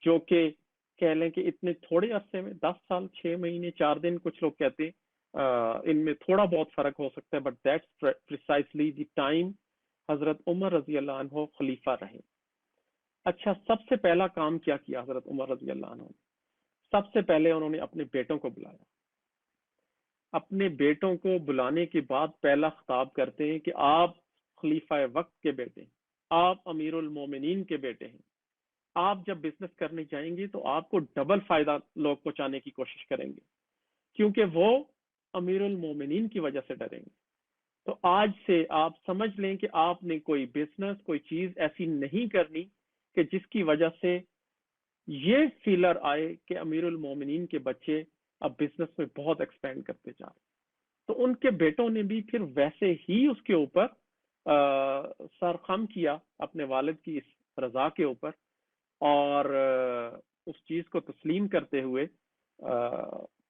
جو کہ کہہ لیں کہ اتنے تھوڑے عرصے میں 10 سال 6 مہینے 4 دن کچھ لوگ کہتے ہیں ان میں تھوڑا بہت فرق ہو سکتا ہے، but that's precisely the time حضرت عمر رضی اللہ عنہ خلیفہ رہے۔ اچھا، سب سے پہلا کام کیا کیا حضرت عمر رضی اللہ عنہ نے؟ سب سے پہلے انہوں نے اپنے بیٹوں کو بلایا۔ اپنے بیٹوں کو بلانے کے بعد پہلا خطاب کرتے ہیں کہ آپ خلیفہ وقت کے بیٹے ہیں، آپ امیر المومنین کے بیٹے ہیں، آپ جب بزنس کرنے جائیں گے تو آپ کو ڈبل فائدہ لوگ پہنچانے کی کوشش کریں گے، کیونکہ وہ امیر المومنین کی وجہ سے ڈریں گے۔ تو آج سے آپ سمجھ لیں کہ آپ نے کوئی بزنس، کوئی چیز ایسی نہیں کرنی کہ جس کی وجہ سے یہ فیلر آئے کہ امیر المومنین کے بچے اب بزنس میں بہت ایکسپینڈ کرتے جا رہے۔ تو ان کے بیٹوں نے بھی پھر ویسے ہی اس کے اوپر سر خم کیا اپنے والد کی اس رضا کے اوپر، اور اس چیز کو تسلیم کرتے ہوئے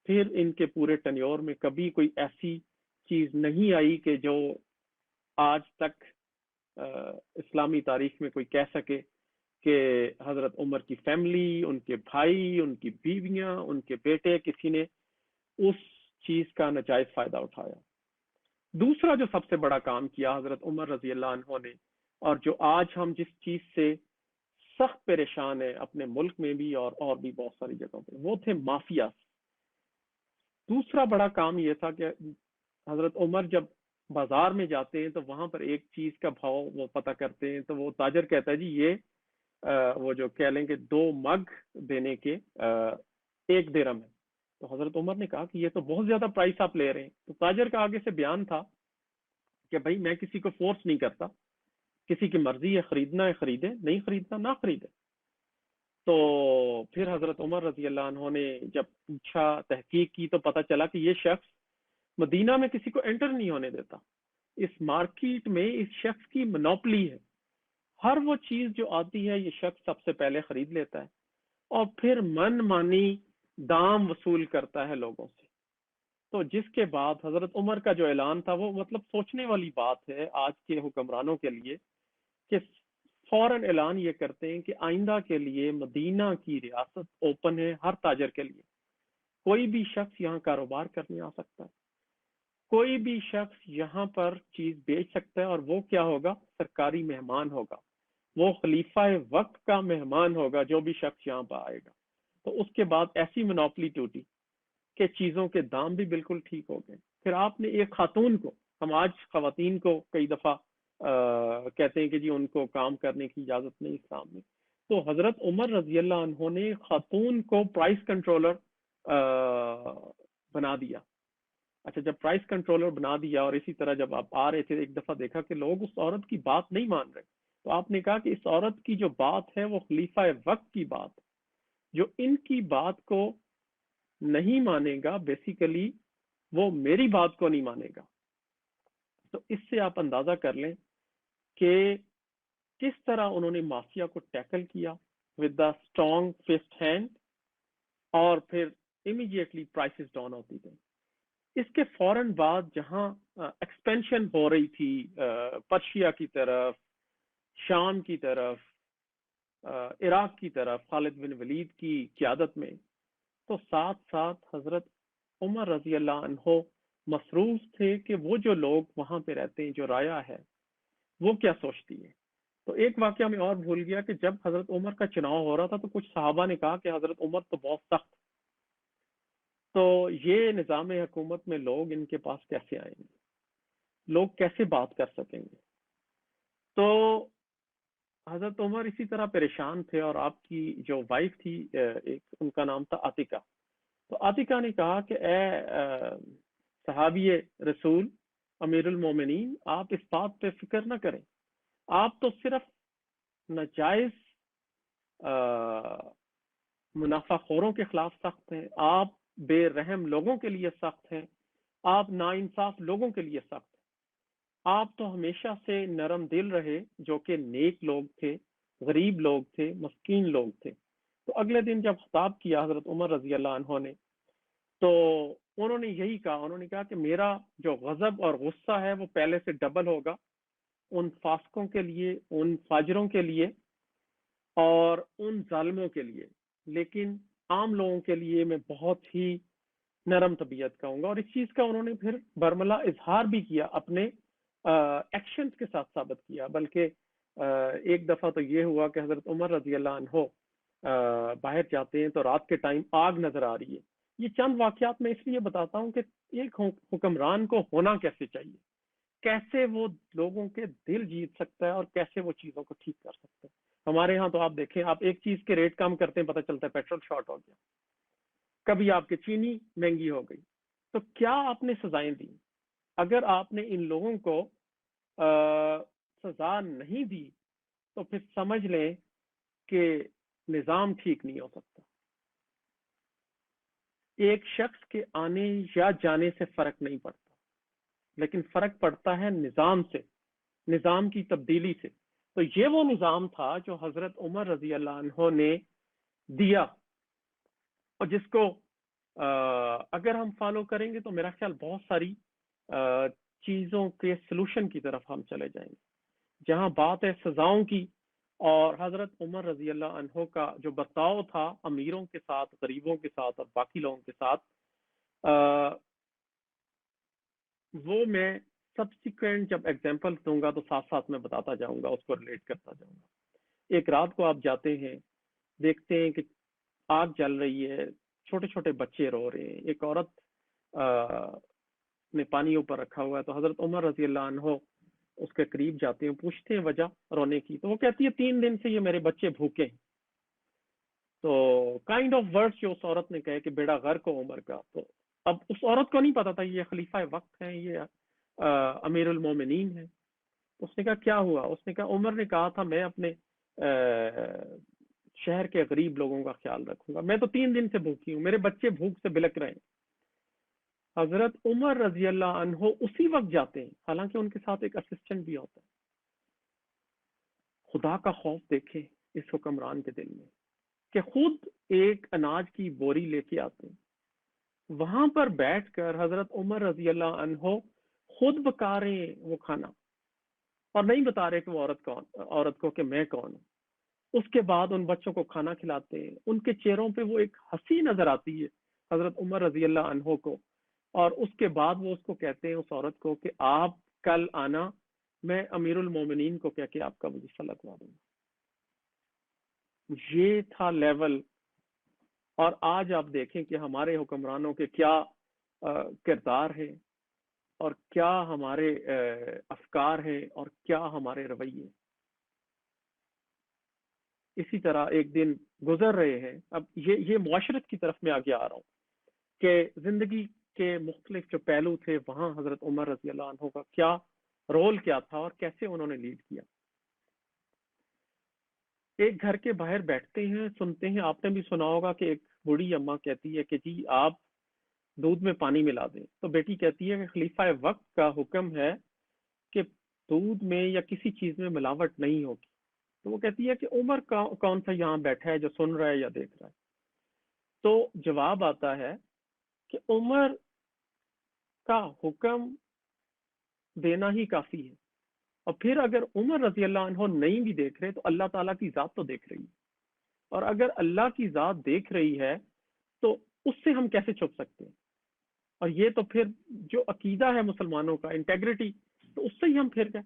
پھر ان کے پورے ٹنیور میں کبھی کوئی ایسی چیز نہیں آئی کہ جو آج تک اسلامی تاریخ میں کوئی کہہ سکے کہ حضرت عمر کی فیملی، ان کے بھائی، ان کی بیویاں، ان کے بیٹے، کسی نے اس چیز کا ناجائز فائدہ اٹھایا۔ دوسرا جو سب سے بڑا کام کیا حضرت عمر رضی اللہ عنہ نے، اور جو آج ہم جس چیز سے سخت پریشان ہیں اپنے ملک میں بھی اور بھی بہت ساری جگہوں پہ، وہ تھے مافیا۔ دوسرا بڑا کام یہ تھا کہ حضرت عمر جب بازار میں جاتے ہیں تو وہاں پر ایک چیز کا بھاؤ وہ پتہ کرتے ہیں، تو وہ تاجر کہتا ہے جی یہ وہ جو کہہ لیں کہ 2 مگ دینے کے 1 درہم ہے۔ تو حضرت عمر نے کہا کہ یہ تو بہت زیادہ پرائس آپ لے رہے ہیں۔ تو تاجر کا آگے سے بیان تھا کہ بھائی میں کسی کو فورس نہیں کرتا، کسی کی مرضی ہے، خریدنا ہے خریدے، نہیں خریدنا نہ خریدے۔ تو پھر حضرت عمر رضی اللہ عنہ نے جب پوچھا، تحقیق کی، تو پتہ چلا کہ یہ شخص مدینہ میں کسی کو انٹر نہیں ہونے دیتا۔ اس مارکیٹ میں اس شخص کی منوپلی ہے، ہر وہ چیز جو آتی ہے یہ شخص سب سے پہلے خرید لیتا ہے اور پھر من مانی دام وصول کرتا ہے لوگوں سے۔ تو جس کے بعد حضرت عمر کا جو اعلان تھا وہ مطلب سوچنے والی بات ہے آج کے حکمرانوں کے لیے، کہ فوراً اعلان یہ کرتے ہیں کہ آئندہ کے لیے مدینہ کی ریاست اوپن ہے ہر تاجر کے لیے، کوئی بھی شخص یہاں کاروبار کرنے آ سکتا ہے، کوئی بھی شخص یہاں پر چیز بیچ سکتا ہے، اور وہ کیا ہوگا؟ سرکاری مہمان ہوگا، وہ خلیفہ وقت کا مہمان ہوگا جو بھی شخص یہاں پر آئے گا۔ تو اس کے بعد ایسی منوپلی ٹوٹی کہ چیزوں کے دام بھی بالکل ٹھیک ہو گئے۔ پھر آپ نے ایک خاتون کو، ہم آج خواتین کو کئی دفعہ کہتے ہیں کہ جی ان کو کام کرنے کی اجازت نہیں اسلام میں، تو حضرت عمر رضی اللہ عنہ نے خاتون کو پرائس کنٹرولر بنا دیا۔ اچھا، جب پرائس کنٹرولر بنا دیا، اور اسی طرح جب آپ آ رہے تھے ایک دفعہ دیکھا کہ لوگ اس عورت کی بات نہیں مان رہے، تو آپ نے کہا کہ اس عورت کی جو بات ہے وہ خلیفہ وقت کی بات ہے، جو ان کی بات کو نہیں مانے گا بیسیکلی وہ میری بات کو نہیں مانے گا۔ تو اس سے آپ اندازہ کر لیں کہ کس طرح انہوں نے مافیا کو ٹیکل کیا with the strong first hand, اور پھر امیڈیٹلی پرائسز ڈاؤن ہوتی گئی۔ اس کے فوراً بعد جہاں ایکسپینشن ہو رہی تھی پرشیا کی طرف، شام کی طرف، عراق کی طرف خالد بن ولید کی قیادت میں، تو ساتھ ساتھ حضرت عمر رضی اللہ عنہ مصروف تھے کہ وہ جو لوگ وہاں پہ رہتے ہیں، جو رایا ہے، وہ کیا سوچتی ہے۔ تو ایک واقعہ میں اور بھول گیا کہ جب حضرت عمر کا چناؤ ہو رہا تھا تو کچھ صحابہ نے کہا کہ حضرت عمر تو بہت سخت، تو یہ نظام حکومت میں لوگ ان کے پاس کیسے آئیں گے، لوگ کیسے بات کر سکیں گے۔ تو حضرت عمر اسی طرح پریشان تھے، اور آپ کی جو وائف تھی ایک، ان کا نام تھا عاتکہ، تو عاتکہ نے کہا کہ اے صحابی رسول امیر المومنین، آپ اس بات پہ فکر نہ کریں، آپ تو صرف ناجائز منافع خوروں کے خلاف سخت ہیں، آپ بے رحم لوگوں کے لیے سخت ہیں، آپ ناانصاف لوگوں کے لیے سخت ہیں، آپ تو ہمیشہ سے نرم دل رہے جو کہ نیک لوگ تھے، غریب لوگ تھے، مسکین لوگ تھے۔ تو اگلے دن جب خطاب کیا حضرت عمر رضی اللہ عنہ نے، تو انہوں نے یہی کہا، انہوں نے کہا کہ میرا جو غضب اور غصہ ہے وہ پہلے سے ڈبل ہوگا ان فاسقوں کے لیے، ان فاجروں کے لیے، اور ان ظالموں کے لیے لیکن عام لوگوں کے لیے میں بہت ہی نرم طبیعت کا ہوں گا، اور اس چیز کا انہوں نے پھر برملا اظہار بھی کیا، اپنے ایکشنز کے ساتھ ثابت کیا۔ بلکہ ایک دفعہ تو یہ ہوا کہ حضرت عمر رضی اللہ عنہ باہر جاتے ہیں تو رات کے ٹائم آگ نظر آ رہی ہے۔ یہ چند واقعات میں اس لیے بتاتا ہوں کہ ایک حکمران کو ہونا کیسے چاہیے، کیسے وہ لوگوں کے دل جیت سکتا ہے اور کیسے وہ چیزوں کو ٹھیک کر سکتا ہے۔ ہمارے ہاں تو آپ دیکھیں، آپ ایک چیز کے ریٹ کم کرتے ہیں، پتہ چلتا ہے پیٹرول شارٹ ہو گیا، کبھی آپ کی چینی مہنگی ہو گئی۔ تو کیا آپ نے سزائیں دی؟ اگر آپ نے ان لوگوں کو سزا نہیں دی تو پھر سمجھ لیں کہ نظام ٹھیک نہیں ہو سکتا۔ ایک شخص کے آنے یا جانے سے فرق نہیں پڑتا، لیکن فرق پڑتا ہے نظام سے، نظام کی تبدیلی سے۔ تو یہ وہ نظام تھا جو حضرت عمر رضی اللہ عنہ نے دیا، اور جس کو اگر ہم فالو کریں گے تو میرا خیال بہت ساری چیزوں کے سلوشن کی طرف ہم چلے جائیں گے۔ جہاں بات ہے سزاؤں کی، اور حضرت عمر رضی اللہ عنہ کا جو برتاؤ تھا امیروں کے ساتھ، غریبوں کے ساتھ اور باقی لوگوں کے ساتھ، وہ میں سبسیکوینٹ جب ایگزامپل دوں گا تو ساتھ ساتھ میں بتاتا جاؤں گا، اس کو ریلیٹ کرتا جاؤں گا۔ ایک رات کو آپ جاتے ہیں، دیکھتے ہیں کہ آگ جل رہی ہے، چھوٹے چھوٹے بچے رو رہے ہیں، ایک عورت نے پانی اوپر رکھا ہوا ہے، تو حضرت عمر رضی اللہ عنہ اس کے قریب جاتے ہیں، پوچھتے ہیں وجہ رونے کی، تو وہ کہتی ہے 3 دن سے یہ میرے بچے بھوکے ہیں۔ تو کائنڈ آف ورڈز جو اس عورت نے کہے کہ بیڑا غرق ہو عمر کا، تو اب اس عورت کو نہیں پتا تھا یہ خلیفہ وقت ہیں، یہ امیر المومنین ہیں۔ اس نے کہا کیا ہوا؟ اس نے کہا عمر نے کہا تھا میں اپنے شہر کے غریب لوگوں کا خیال رکھوں گا، میں تو 3 دن سے بھوکی ہوں، میرے بچے بھوک سے بلک رہے ہیں۔ حضرت عمر رضی اللہ عنہ اسی وقت جاتے ہیں، حالانکہ ان کے ساتھ ایک اسسٹنٹ بھی ہوتا ہے۔ خدا کا خوف دیکھیں اس حکمران کے دل میں، کہ خود ایک اناج کی بوری لے کے آتے ہیں، وہاں پر بیٹھ کر حضرت عمر رضی اللہ عنہ خود پکا رہے ہیں وہ کھانا، اور نہیں بتا رہے کہ وہ عورت کو کہ میں کون ہوں۔ اس کے بعد ان بچوں کو کھانا کھلاتے ہیں، ان کے چہروں پہ وہ ایک ہنسی نظر آتی ہے حضرت عمر رضی اللہ عنہ کو، اور اس کے بعد وہ اس کو کہتے ہیں اس عورت کو کہ آپ کل آنا، میں امیر المومنین کو کہہ کے آپ کا وظیفہ لگوا دوں گا۔ یہ تھا لیول۔ اور آج آپ دیکھیں کہ ہمارے حکمرانوں کے کیا کردار ہیں، اور کیا ہمارے افکار ہیں، اور کیا ہمارے رویے۔ اسی طرح ایک دن گزر رہے ہیں، اب یہ معاشرت کی طرف میں آگے آ رہا ہوں کہ زندگی کے مختلف جو پہلو تھے وہاں حضرت عمر رضی اللہ عنہ کا کیا رول کیا تھا اور کیسے انہوں نے لیڈ کیا۔ ایک گھر کے باہر بیٹھتے ہیں، سنتے ہیں، آپ نے بھی سنا ہوگا کہ ایک بوڑھی اماں کہتی ہے کہ جی آپ دودھ میں پانی ملا دیں، تو بیٹی کہتی ہے کہ خلیفہ وقت کا حکم ہے کہ دودھ میں یا کسی چیز میں ملاوٹ نہیں ہوگی۔ تو وہ کہتی ہے کہ عمر کون سا یہاں بیٹھا ہے جو سن رہا ہے یا دیکھ رہا ہے؟ تو جواب آتا ہے کہ عمر کا حکم دینا ہی کافی ہے، اور پھر اگر عمر رضی اللہ عنہ نہیں بھی دیکھ رہے تو اللہ تعالیٰ کی ذات تو دیکھ رہی ہے، اور اگر اللہ کی ذات دیکھ رہی ہے تو اس سے ہم کیسے چھپ سکتے ہیں؟ اور یہ تو پھر جو عقیدہ ہے مسلمانوں کا، انٹیگریٹی، تو اس سے ہی ہم پھر گئے۔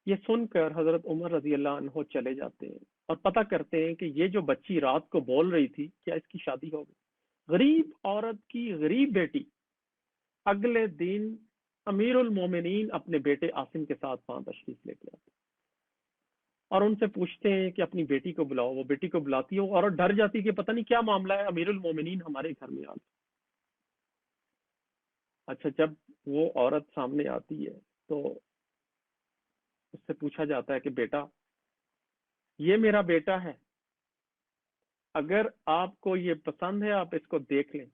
یہ سن کر حضرت عمر رضی اللہ عنہ چلے جاتے ہیں اور پتہ کرتے ہیں کہ یہ جو بچی رات کو بول رہی تھی کیا اس کی شادی ہو گئی؟ غریب عورت کی غریب بیٹی اگلے دن امیر المومنین اپنے بیٹے عاصم کے ساتھ وہاں تشریف لے کے آتے اور ان سے پوچھتے ہیں کہ اپنی بیٹی کو بلاؤ۔ وہ بیٹی کو بلاتی ہے، وہ عورت ڈر جاتی کہ پتہ نہیں کیا معاملہ ہے، امیر المومنین ہمارے گھر میں آ گئے۔ اچھا، جب وہ عورت سامنے آتی ہے تو اس سے پوچھا جاتا ہے کہ بیٹا یہ میرا بیٹا ہے، اگر آپ کو یہ پسند ہے آپ اس کو دیکھ لیں،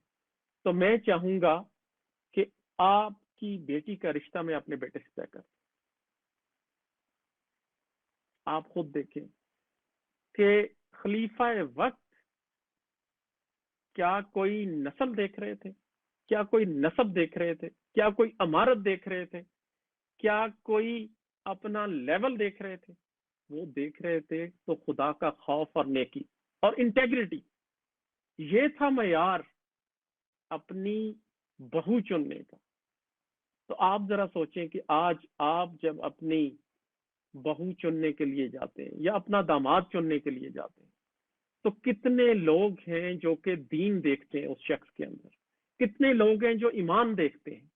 تو میں چاہوں گا کہ آپ کی بیٹی کا رشتہ میں اپنے بیٹے سے طے کر۔ آپ خود دیکھیں کہ خلیفہ وقت کیا کوئی نسل دیکھ رہے تھے؟ کیا کوئی نسب دیکھ رہے تھے؟ کیا کوئی امارت دیکھ رہے تھے؟ کیا کوئی اپنا لیول دیکھ رہے تھے؟ وہ دیکھ رہے تھے تو خدا کا خوف اور نیکی۔ اور انٹیگریٹی، یہ تھا معیار اپنی بہو چننے کا. تو آپ ذرا سوچیں کہ آج آپ جب اپنی بہو چننے کے لیے جاتے ہیں یا اپنا داماد چننے کے لیے جاتے ہیں تو کتنے لوگ ہیں جو کہ دین دیکھتے ہیں اس شخص کے اندر، کتنے لوگ ہیں جو ایمان دیکھتے ہیں.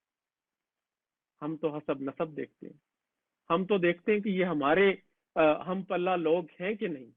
ہم تو حسب نسب دیکھتے ہیں، ہم تو دیکھتے ہیں کہ یہ ہمارے ہم پلہ لوگ ہیں کہ نہیں.